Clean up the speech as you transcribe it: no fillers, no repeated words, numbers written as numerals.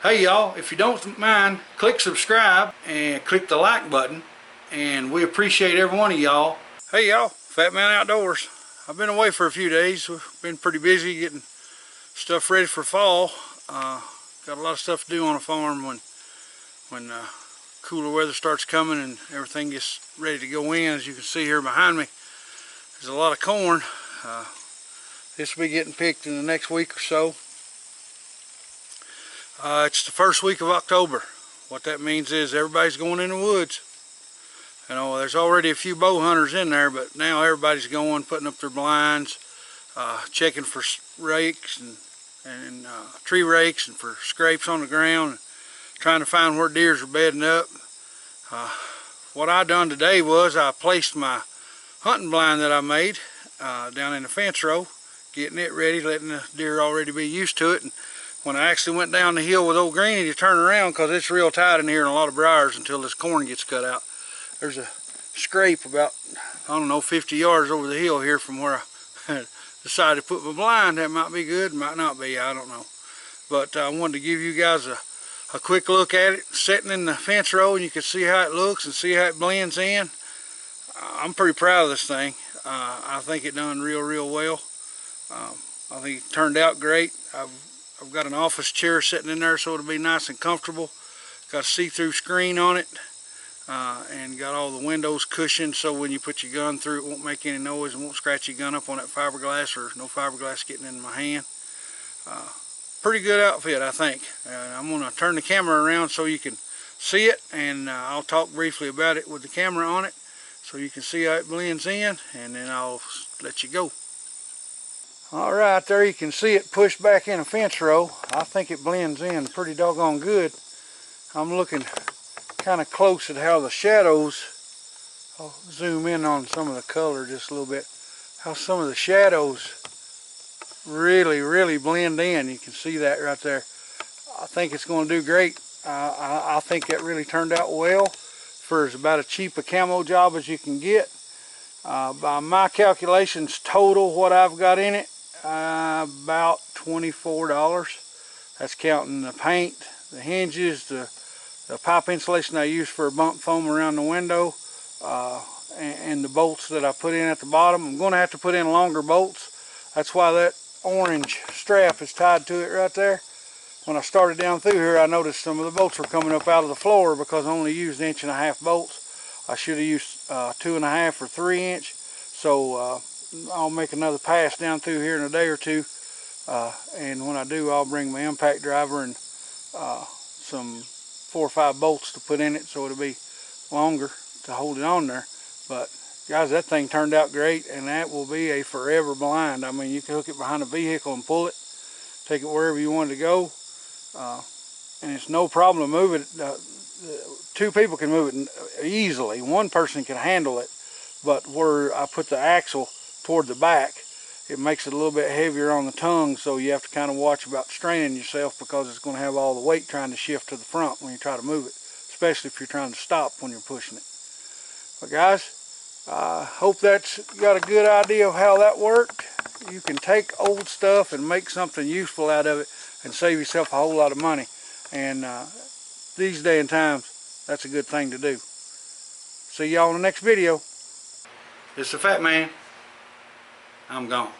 Hey y'all, if you don't mind, click subscribe and click the like button, and we appreciate every one of y'all. Hey y'all, Fat Man Outdoors. I've been away for a few days. We've been pretty busy getting stuff ready for fall. Got a lot of stuff to do on a farm when cooler weather starts coming and everything gets ready to go in. As you can see here behind me, there's a lot of corn. This will be getting picked in the next week or so. It's the first week of October. What that means is everybody's going in the woods. You know, there's already a few bow hunters in there, but now everybody's going, putting up their blinds, checking for rakes and tree rakes and for scrapes on the ground, and trying to find where deers are bedding up. What I done today was I placed my hunting blind that I made down in the fence row, getting it ready, letting the deer already be used to it. And when I actually went down the hill with old Greenie to turn around, because it's real tight in here and a lot of briars until this corn gets cut out, there's a scrape about, I don't know, 50 yards over the hill here from where I decided to put my blind. That might be good, might not be, I don't know. But I wanted to give you guys a quick look at it sitting in the fence row, and you can see how it looks and see how it blends in. I'm pretty proud of this thing. I think it done real well. I think it turned out great. I've got an office chair sitting in there so it'll be nice and comfortable. Got a see-through screen on it, and got all the windows cushioned so when you put your gun through it won't make any noise and won't scratch your gun up on that fiberglass, or no fiberglass getting in my hand. Pretty good outfit, I think. I'm going to turn the camera around so you can see it, and I'll talk briefly about it with the camera on it so you can see how it blends in, and then I'll let you go. Alright, there you can see it pushed back in a fence row. I think it blends in pretty doggone good. I'm looking kind of close at how the shadows, I'll zoom in on some of the color just a little bit, how some of the shadows really blend in. You can see that right there. I think it's going to do great. I think that really turned out well for as about as cheap a camo job as you can get. By my calculations, total what I've got in it, about $24. That's counting the paint, the hinges, the pipe insulation I use for a bump foam around the window, and the bolts that I put in at the bottom. I'm going to have to put in longer bolts. That's why that orange strap is tied to it right there. When I started down through here, I noticed some of the bolts were coming up out of the floor because I only used 1.5-inch bolts. I should have used 2.5 or 3-inch. So I'll make another pass down through here in a day or two, and when I do, I'll bring my impact driver and some 4 or 5 bolts to put in it so it'll be longer to hold it on there. But guys, that thing turned out great, and that will be a forever blind. I mean, you can hook it behind a vehicle and pull it, take it wherever you want it to go, and it's no problem to move it. 2 people can move it easily. 1 person can handle it, but where I put the axle toward the back, it makes it a little bit heavier on the tongue, so you have to kind of watch about straining yourself because it's going to have all the weight trying to shift to the front when you try to move it, especially if you're trying to stop when you're pushing it. But guys, I hope that's got a good idea of how that worked. You can take old stuff and make something useful out of it and save yourself a whole lot of money, and these day and times, that's a good thing to do. See y'all in the next video. It's the Fat Man. I'm gone.